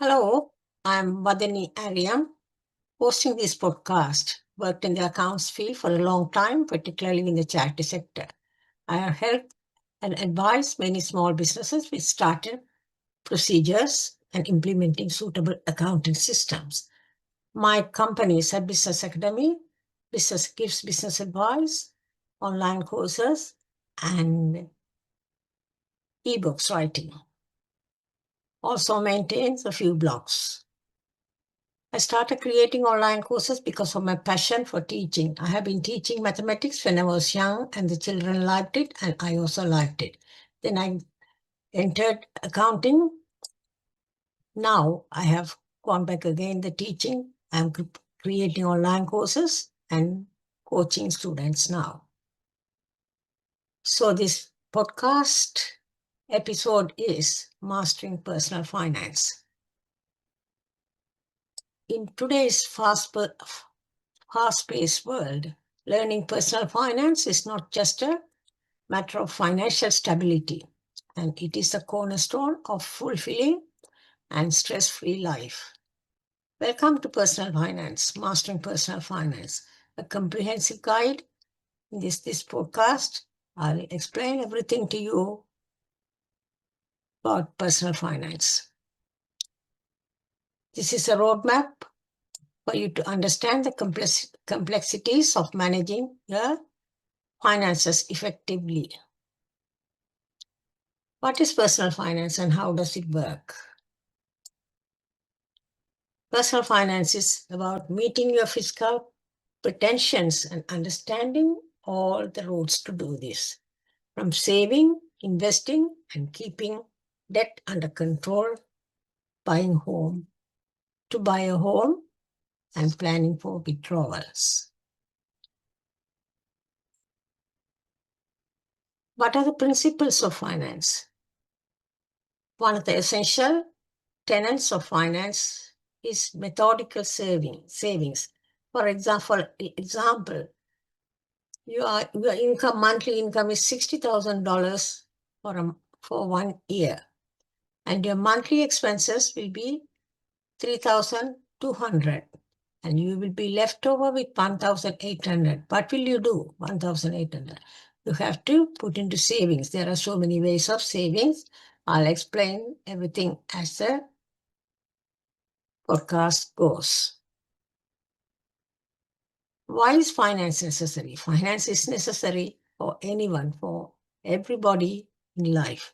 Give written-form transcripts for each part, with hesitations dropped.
Hello, I'm Vadani Ariam, hosting this podcast. Worked in the accounts field for a long time, particularly in the charity sector. I have helped and advised many small businesses with startup procedures and implementing suitable accounting systems. My company is a business academy. Business gives business advice, online courses, and ebooks writing. Also maintains a few blogs. I started creating online courses because of my passion for teaching. I have been teaching mathematics when I was young, and the children liked it, and I also liked it. Then I entered accounting. Now I have gone back again the teaching. I'm creating online courses and coaching students now. So this podcast episode is Mastering Personal Finance. In today's fast-paced world, learning personal finance is not just a matter of financial stability, and it is the cornerstone of fulfilling and stress-free life. Welcome to Personal Finance, Mastering Personal Finance, a comprehensive guide. In this podcast, I'll explain everything to you about personal finance. This is a roadmap for you to understand the complexities of managing your finances effectively. What is personal finance and how does it work? Personal finance is about meeting your fiscal pretensions and understanding all the routes to do this, from saving, investing, and keeping debt under control, buying home, to buy a home and planning for withdrawals. What are the principles of finance? One of the essential tenets of finance is methodical savings. For example, your monthly income is $60,000 for 1 year, and your monthly expenses will be $3,200, and you will be left over with $1,800. What will you do? $1,800. You have to put into savings. There are so many ways of savings. I'll explain everything as the podcast goes. Why is finance necessary? Finance is necessary for anyone, for everybody in life.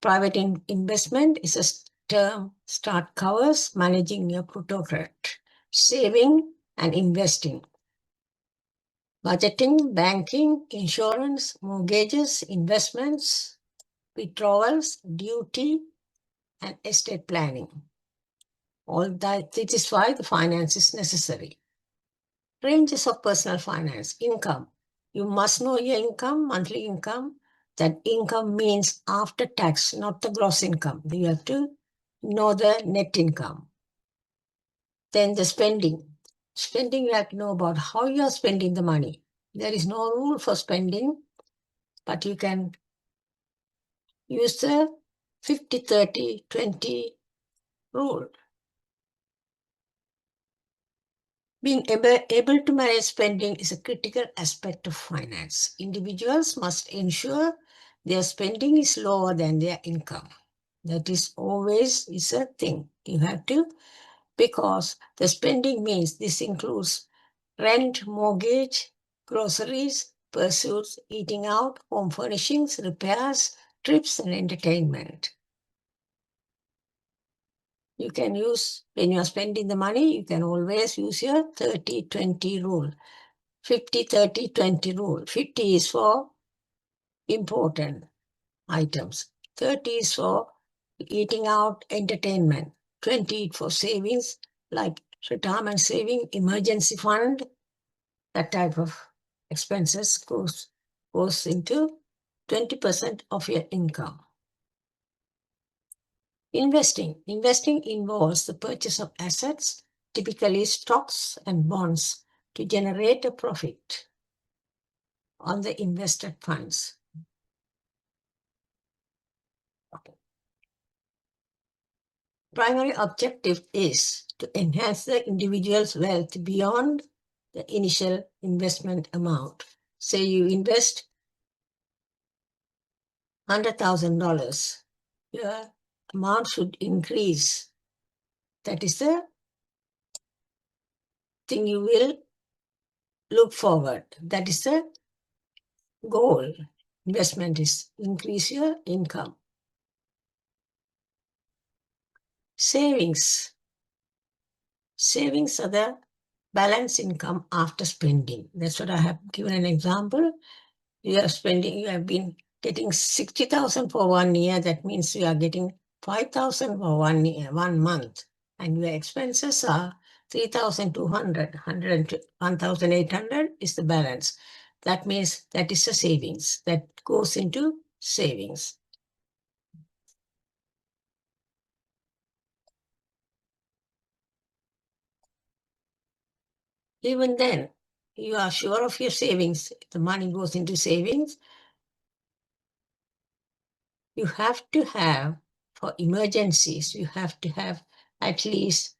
Private investment is a term that covers managing your plutocrat, saving and investing, budgeting, banking, insurance, mortgages, investments, withdrawals, duty, and estate planning. All that, this is why the finance is necessary. Ranges of personal finance. Income. You must know your income, monthly income. That income means after tax, not the gross income. You have to know the net income. Then the spending. Spending, you have to know about how you are spending the money. There is no rule for spending, but you can use the 50-30-20 rule. Being able to manage spending is a critical aspect of finance. Individuals must ensure their spending is lower than their income. That is always a thing. You have to, because the spending means this includes rent, mortgage, groceries, pursuits, eating out, home furnishings, repairs, trips, and entertainment. You can use, when you are spending the money, you can always use your 30-20 rule. 50-30-20 rule. 50 is for important items. 30 is for eating out, entertainment. 20 for savings, like retirement saving, emergency fund. That type of expenses goes into 20% of your income. Investing. Investing involves the purchase of assets, typically stocks and bonds, to generate a profit on the invested funds. primary objective is to enhance the individual's wealth beyond the initial investment amount. Say you invest $100,000, your amount should increase. That is the thing you will look forward. That is the goal. Investment is increase your income. Savings. Savings are the balance income after spending. That's what I have given an example. You have been getting 60,000 for 1 year. That means you are getting 5,000 for 1 year, 1 month. And your expenses are 3,200, 1,800 is the balance. That means that is a savings that goes into savings. Even then, you are sure of your savings. The money goes into savings. You have to have, for emergencies, you have to have at least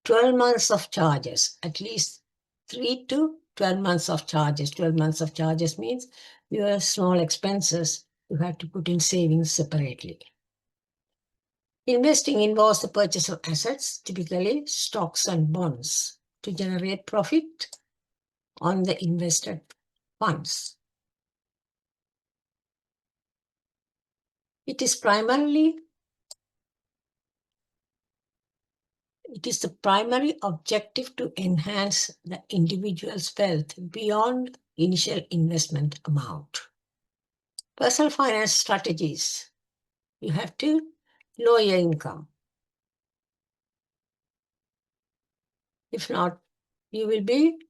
12 months of charges, at least 3 to 12 months of charges. 12 months of charges means your small expenses you have to put in savings separately. Investing involves the purchase of assets, typically stocks and bonds, to generate profit on the invested funds. It is the primary objective to enhance the individual's wealth beyond initial investment amount. Personal finance strategies. You have to lower your income. If not, you will be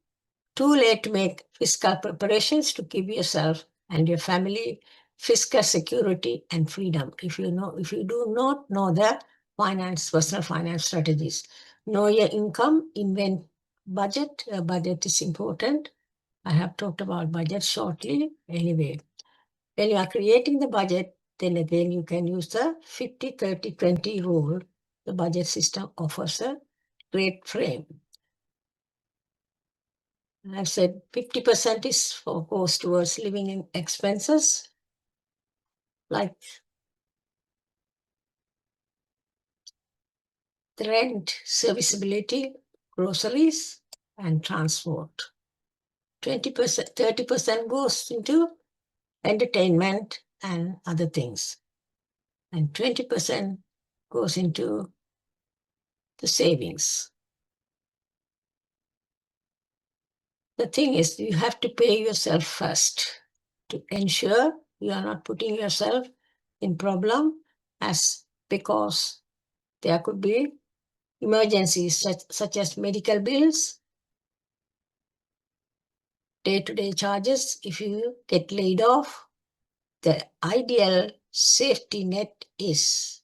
too late to make fiscal preparations to give yourself and your family fiscal security and freedom. If you do not know the personal finance strategies, know your income, invent budget. A budget is important. I have talked about budget shortly. Anyway, when you are creating the budget, then again you can use the 50-30-20 rule. The budget system offers a great frame. I've said 50% goes towards living in expenses, like the rent, serviceability, groceries, and transport. 20%, 30% goes into entertainment and other things. And 20% goes into the savings. The thing is, you have to pay yourself first to ensure you are not putting yourself in problem, because there could be emergencies such as medical bills, day-to-day charges. If you get laid off, the ideal safety net is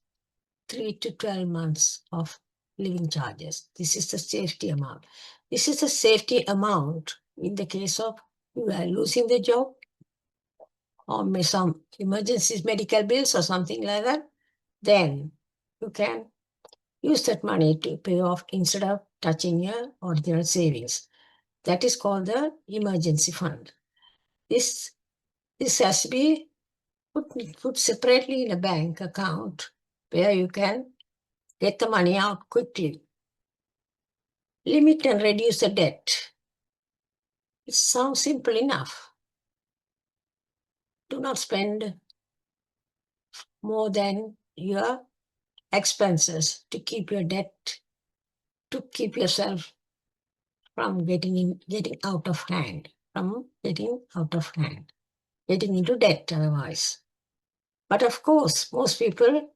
3 to 12 months of living charges. This is the safety amount. This is the safety amount in the case of you are losing the job or some emergencies, medical bills or something like that. Then you can use that money to pay off instead of touching your original savings. That is called the emergency fund. This has to be put separately in a bank account where you can get the money out quickly. Limit and reduce the debt. It sounds simple enough. Do not spend more than your expenses to keep your debt, to keep yourself from getting out of hand, getting into debt otherwise. But of course, most people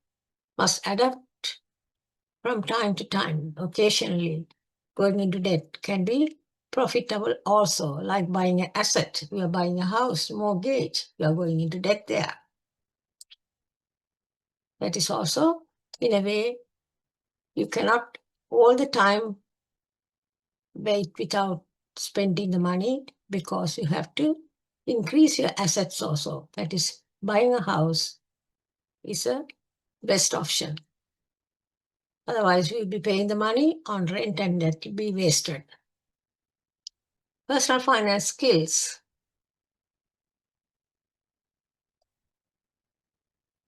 must adapt from time to time. Occasionally, going into debt can be profitable also, like buying an asset. You are buying a house, mortgage, you are going into debt there. That is also, in a way, you cannot all the time wait without spending the money, because you have to increase your assets also. That is, buying a house is a best option. Otherwise, we'll be paying the money on rent and that will be wasted. Personal finance skills.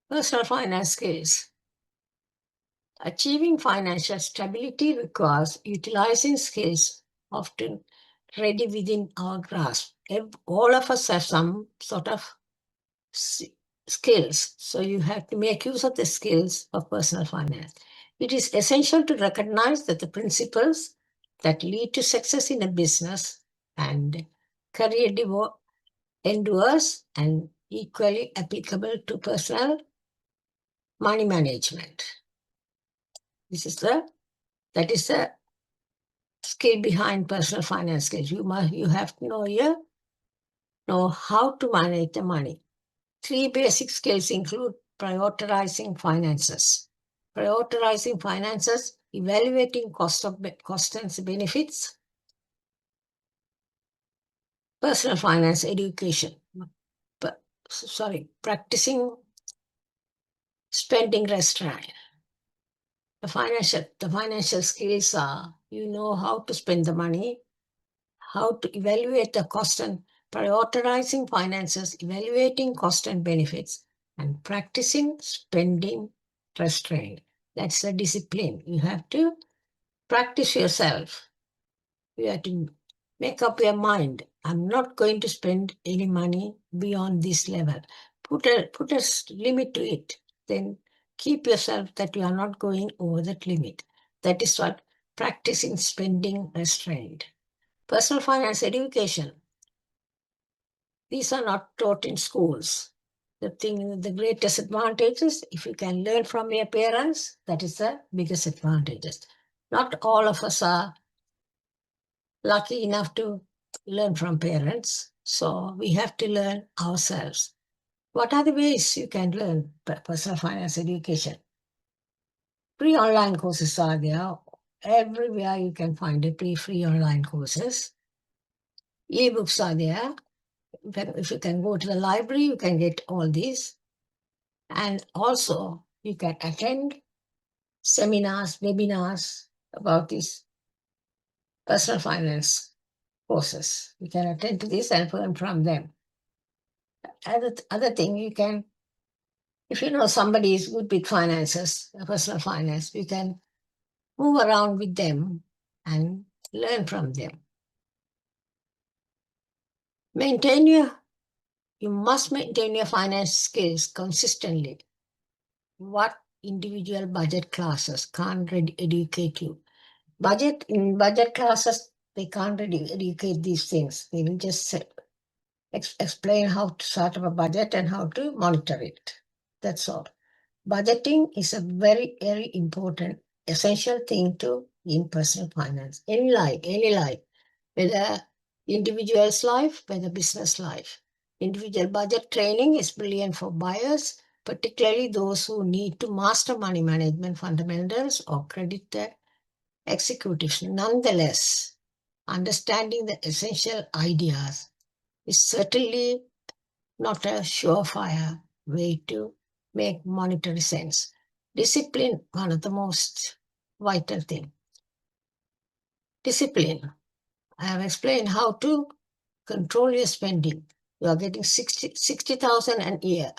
Personal finance skills. Achieving financial stability requires utilizing skills often ready within our grasp. All of us have some sort of skills, so you have to make use of the skills of personal finance. It is essential to recognize that the principles that lead to success in a business and career endures and equally applicable to personal money management. That is the skill behind personal finance skills. You have to know how to manage the money. 3 basic skills include prioritizing finances. Prioritizing finances, evaluating cost and benefits, personal finance education. Practicing spending restraint. The financial skills are you know how to spend the money, how to evaluate the cost and prioritizing finances, evaluating cost and benefits, and practicing spending restraint. That's the discipline. You have to practice yourself. You have to make up your mind. I'm not going to spend any money beyond this level. Put a limit to it. Then keep yourself that you are not going over that limit. That is what practicing spending restraint. Personal finance education. These are not taught in schools. The greatest advantage is if you can learn from your parents, that is the biggest advantage. Not all of us are lucky enough to learn from parents, so we have to learn ourselves. What are the ways you can learn personal finance education? Free online courses are there. Everywhere you can find free online courses. E-books are there. If you can go to the library, you can get all these. And also, you can attend seminars, webinars about these personal finance courses. You can attend to this and learn from them. Other thing, you can, if you know somebody is good with finances, personal finance, you can move around with them and learn from them. You must maintain your finance skills consistently. What individual budget classes can't educate you? In budget classes, they can't educate these things. They will just explain how to start up a budget and how to monitor it. That's all. Budgeting is a very, very important, essential thing in personal finance. Any life, whether individual's life, whether business life. Individual budget training is brilliant for buyers, particularly those who need to master money management fundamentals or credit their executives. Nonetheless, understanding the essential ideas is certainly not a surefire way to make monetary sense. Discipline, one of the most vital things. Discipline. I have explained how to control your spending. You are getting 60,000 a year,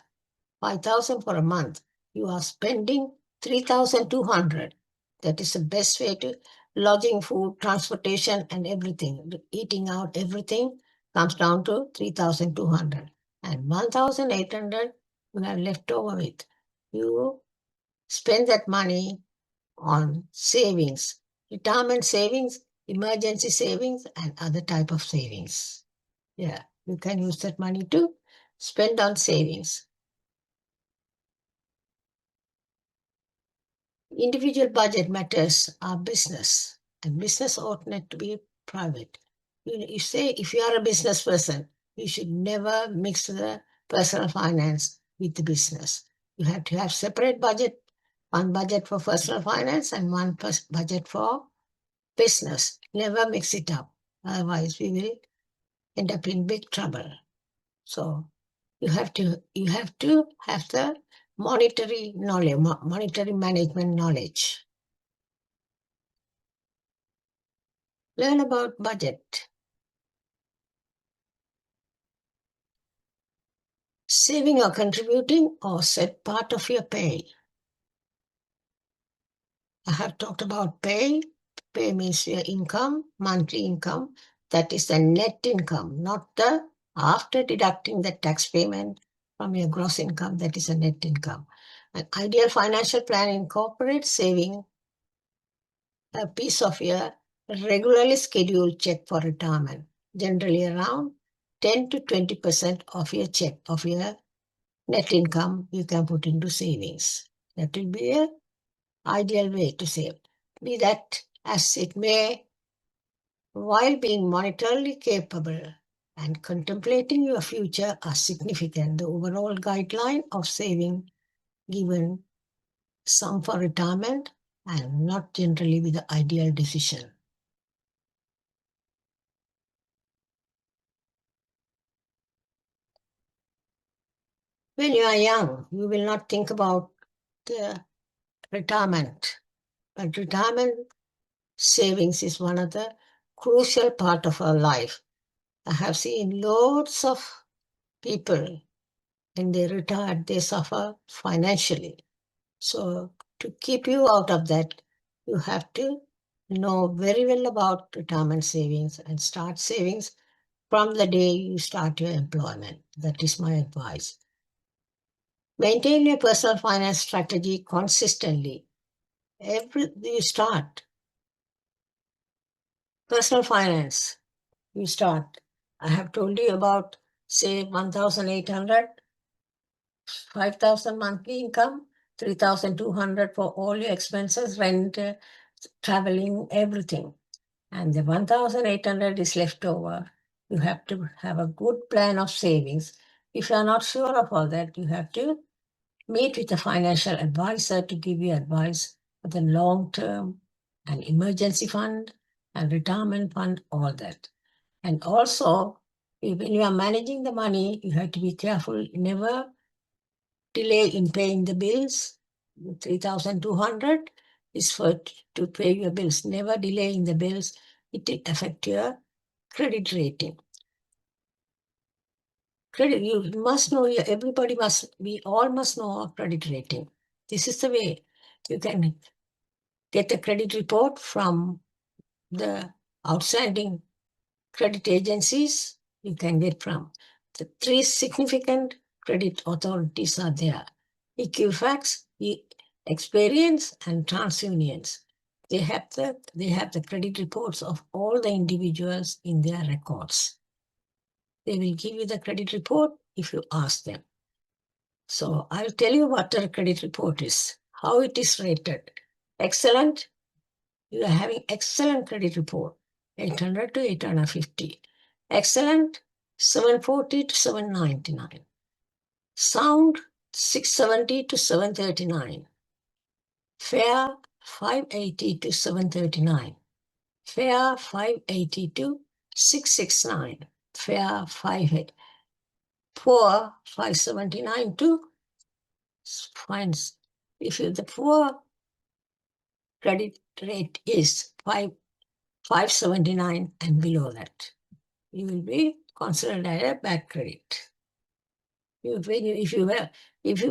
5,000 for a month. You are spending 3,200. That is the best way to lodging, food, transportation, and everything. Eating out, everything comes down to 3,200. And 1,800 you have left over with. You spend that money on savings, retirement savings, emergency savings, and other type of savings. Yeah, you can use that money to spend on savings. Individual budget matters are business, and business ought not to be private. You say if you are a business person, you should never mix the personal finance with the business. You have to have separate budget, one budget for personal finance and one budget for business. Never mix it up. Otherwise, we will end up in big trouble. So you have to have the monetary knowledge, monetary management knowledge. Learn about budget. Saving or contributing or set part of your pay. I have talked about pay. Pay means your income, monthly income. That is the net income, not the after deducting the tax payment from your gross income. That is a net income. An ideal financial plan incorporates saving a piece of your regularly scheduled check for retirement, generally around 10 to 20% of your check, of your net income, you can put into savings. That will be a ideal way to save. Be that as it may, while being monetarily capable and contemplating your future are significant, the overall guideline of saving given some for retirement and not generally with the ideal decision. When you are young, you will not think about the retirement, but retirement savings is one of the crucial part of our life. I have seen loads of people when they retire, they suffer financially. So to keep you out of that, you have to know very well about retirement savings and start savings from the day you start your employment. That is my advice. Maintain your personal finance strategy consistently. You start personal finance. You start. I have told you about, say, 1,800, 5,000 monthly income, 3,200 for all your expenses, rent, traveling, everything. And the 1,800 is left over. You have to have a good plan of savings. If you are not sure of all that, you have to meet with a financial advisor to give you advice for the long term and emergency fund and retirement fund, all that. And also, when you are managing the money, you have to be careful. Never delay in paying the bills. 3,200 is for to pay your bills. Never delay in the bills. It will affect your credit rating. Credit, you must know, everybody must, we all must know our credit rating. This is the way you can get a credit report from the outstanding credit agencies. You can get from the three significant credit authorities are there: Equifax, Experience, and TransUnions. They have the credit reports of all the individuals in their records. They will give you the credit report if you ask them. So I'll tell you what a credit report is, how it is rated. Excellent, you are having excellent credit report, 800 to 850. Excellent, 740 to 799. Sound, 670 to 739. Fair, 580 to 739. Fair, 580 to 669. Fair, 58. Poor, 579 to fines. If the poor credit rate is 579 and below that, you will be considered as a bad credit. If you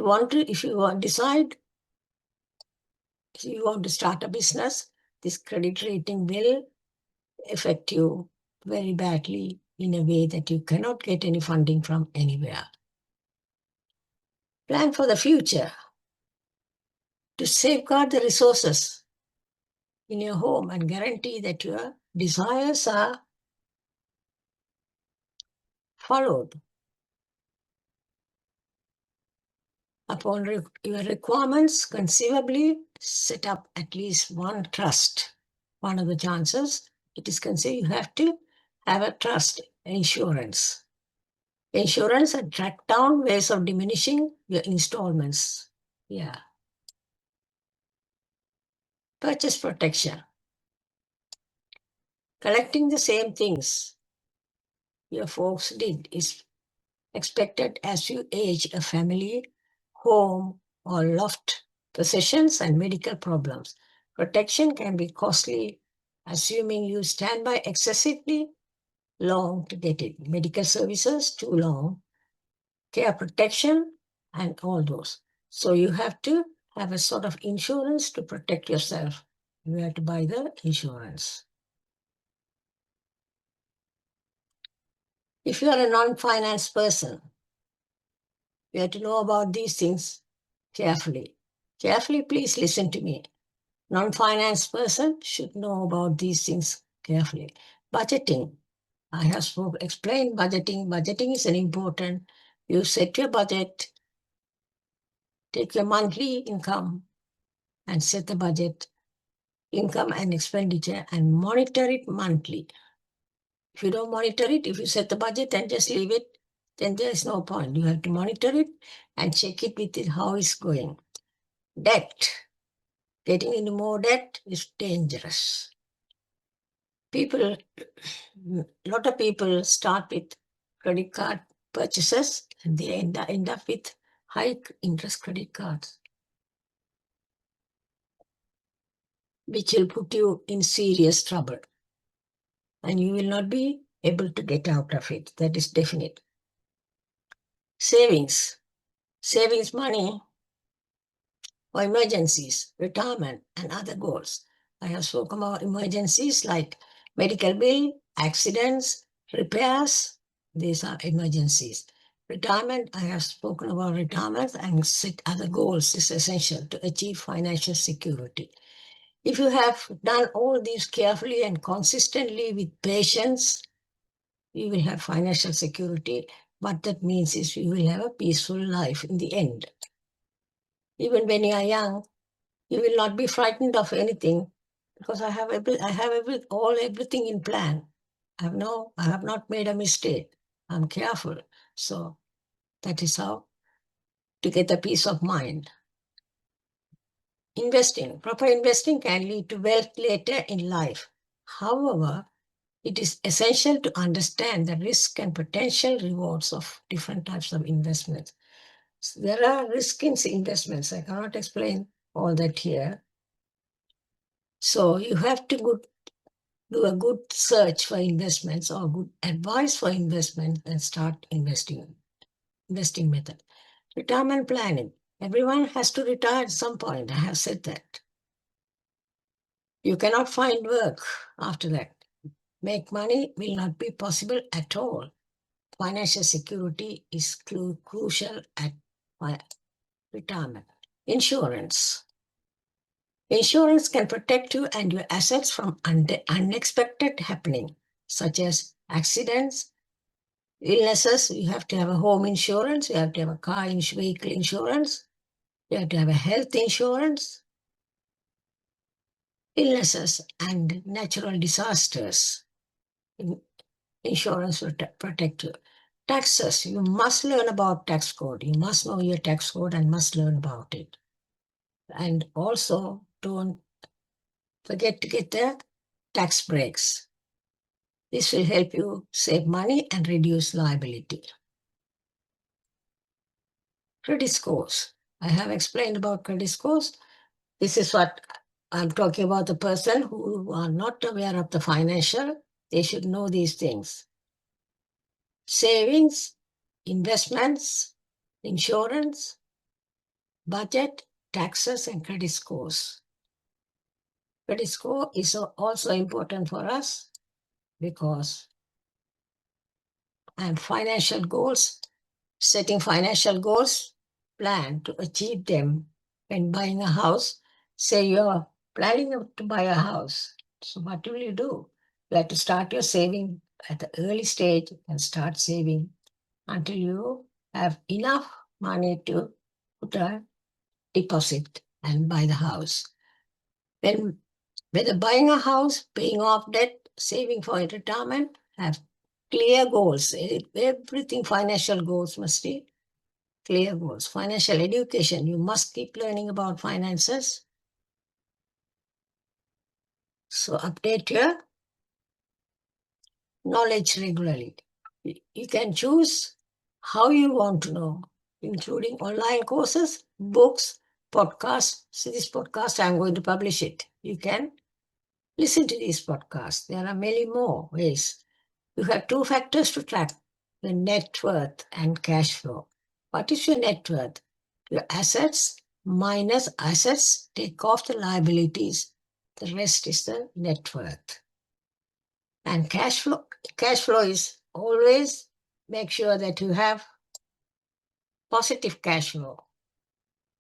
want to decide if you want to start a business, this credit rating will affect you very badly in a way that you cannot get any funding from anywhere. Plan for the future to safeguard the resources in your home and guarantee that your desires are followed. Upon your requirements, conceivably set up at least one trust. One of the chances it is conceived you have to have a trust insurance. Insurance and track down ways of diminishing your installments. Yeah. Purchase protection. Collecting the same things your folks did is expected as you age: a family, home, or loft possessions and medical problems. Protection can be costly assuming you stand by excessively long to get it. Medical services, too long. Care protection, and all those. So you have to have a sort of insurance to protect yourself. You have to buy the insurance. If you are a non-finance person, you have to know about these things carefully. Carefully, please listen to me. Non-finance person should know about these things carefully. Budgeting. I have explained budgeting. Budgeting is an important. You set your budget, take your monthly income and set the budget, income and expenditure, and monitor it monthly. If you don't monitor it, if you set the budget and just leave it, then there is no point. You have to monitor it and check it with it, how it's going. Debt. Getting into more debt is dangerous. A lot of people start with credit card purchases and they end up with high interest credit cards, which will put you in serious trouble. And you will not be able to get out of it. That is definite. Savings. Savings money for emergencies, retirement, and other goals. I have spoken about emergencies like medical bill, accidents, repairs. These are emergencies. Retirement, I have spoken about retirement, and set other goals is essential to achieve financial security. If you have done all these carefully and consistently with patience, you will have financial security. What that means is you will have a peaceful life in the end. Even when you are young, you will not be frightened of anything because I have everything in plan. I have not made a mistake. I'm careful. So that is how to get a peace of mind. Investing. Proper investing can lead to wealth later in life. However, it is essential to understand the risk and potential rewards of different types of investments. So there are risks in investments. I cannot explain all that here. So you have to do a good search for investments or good advice for investment and start investing. Investing method. Retirement planning. Everyone has to retire at some point. I have said that. You cannot find work after that. Make money will not be possible at all. Financial security is crucial at retirement. Insurance. Insurance can protect you and your assets from unexpected happening, such as accidents, illnesses. You have to have a home insurance, you have to have a vehicle insurance, you have to have a health insurance, illnesses and natural disasters. Insurance will protect you. Taxes, you must learn about tax code. You must know your tax code and must learn about it. And also don't forget to get the tax breaks. This will help you save money and reduce liability. Credit scores. I have explained about credit scores. This is what I'm talking about, the person who are not aware of the financial. They should know these things. Savings, investments, insurance, budget, taxes, and credit scores. Credit score is also important for us because financial goals, setting financial goals, plan to achieve them when buying a house. Say you're planning to buy a house. So what will you do? You have to start your saving at the early stage and start saving until you have enough money to put a deposit and buy the house. When whether buying a house, paying off debt, saving for retirement, have clear goals. Everything financial goals must be clear goals. Financial education, you must keep learning about finances. So update your knowledge regularly. You can choose how you want to know, including online courses, books, podcasts. See this podcast, I'm going to publish it. You can Listen to these podcasts. There are many more ways. You have two factors to track: the net worth and cash flow. What is your net worth? Your assets minus assets, take off the liabilities. The rest is the net worth. And cash flow is always make sure that you have positive cash flow.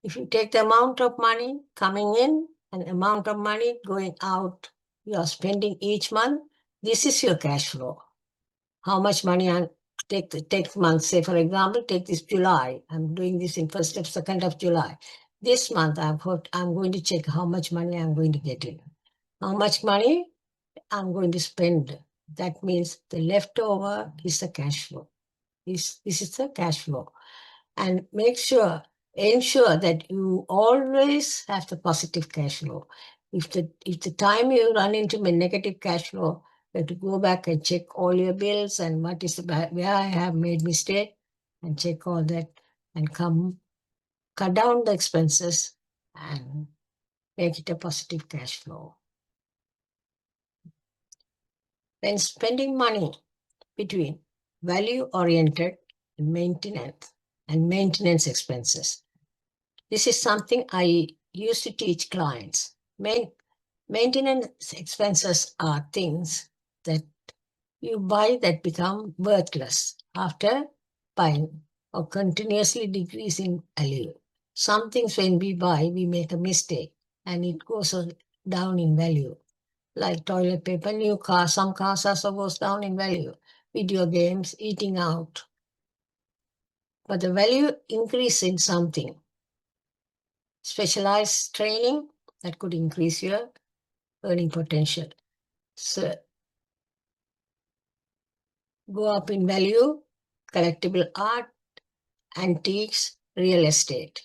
If you take the amount of money coming in and amount of money going out, you are spending each month, this is your cash flow. How much money I take month, say for example, take this July. I'm doing this in 1st of 2nd of July. This month I'm going to check how much money I'm going to get in. How much money I'm going to spend. That means the leftover is the cash flow. This is the cash flow. And ensure that you always have the positive cash flow. If the time you run into a negative cash flow, you have to go back and check all your bills and where I have made mistake, and check all that and cut down the expenses and make it a positive cash flow. When spending money between value-oriented and maintenance expenses. This is something I used to teach clients. Maintenance expenses are things that you buy that become worthless after buying or continuously decreasing value. Some things when we buy, we make a mistake and it goes down in value. Like toilet paper, new cars, some cars also goes down in value. Video games, eating out. But the value increase in something. Specialized training that could increase your earning potential. So go up in value, collectible art, antiques, real estate.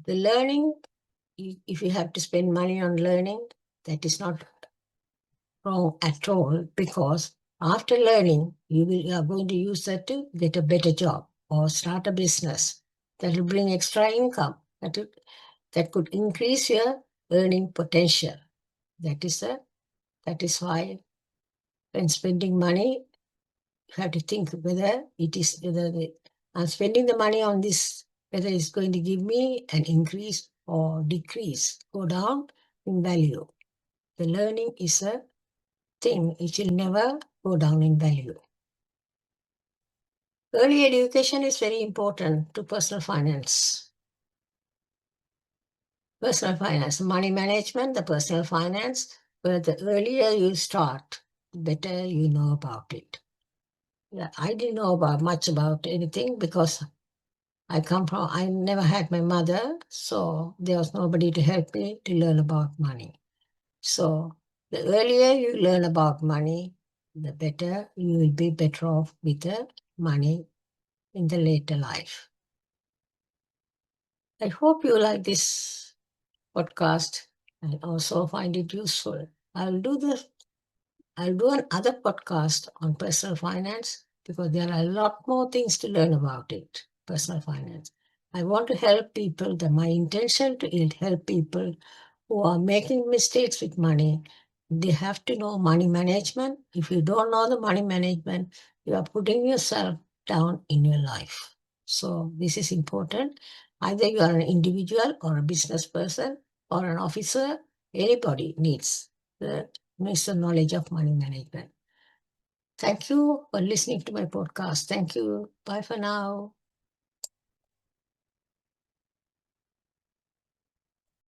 The learning, if you have to spend money on learning, that is not wrong at all, because after learning, you are going to use that to get a better job or start a business that will bring extra income that could increase your earning potential. That is why when spending money, you have to think whether I'm spending the money on this, whether it's going to give me an increase or decrease, go down in value. The learning is a thing, it will never go down in value. Early education is very important to personal finance. Personal finance, money management, the personal finance, where the earlier you start, the better you know about it. I didn't know much about anything because I never had my mother, so there was nobody to help me to learn about money. So the earlier you learn about money, the better you will be better off with the money in the later life. I hope you like this podcast and also find it useful. I'll do another podcast on personal finance because there are a lot more things to learn about it, personal finance. I want to help people. My intention to help people who are making mistakes with money. They have to know money management. If you don't know the money management, you are putting yourself down in your life. So this is important. Either you are an individual or a business person or an officer, anybody needs the knowledge of money management. Thank you for listening to my podcast. Thank you. Bye for now.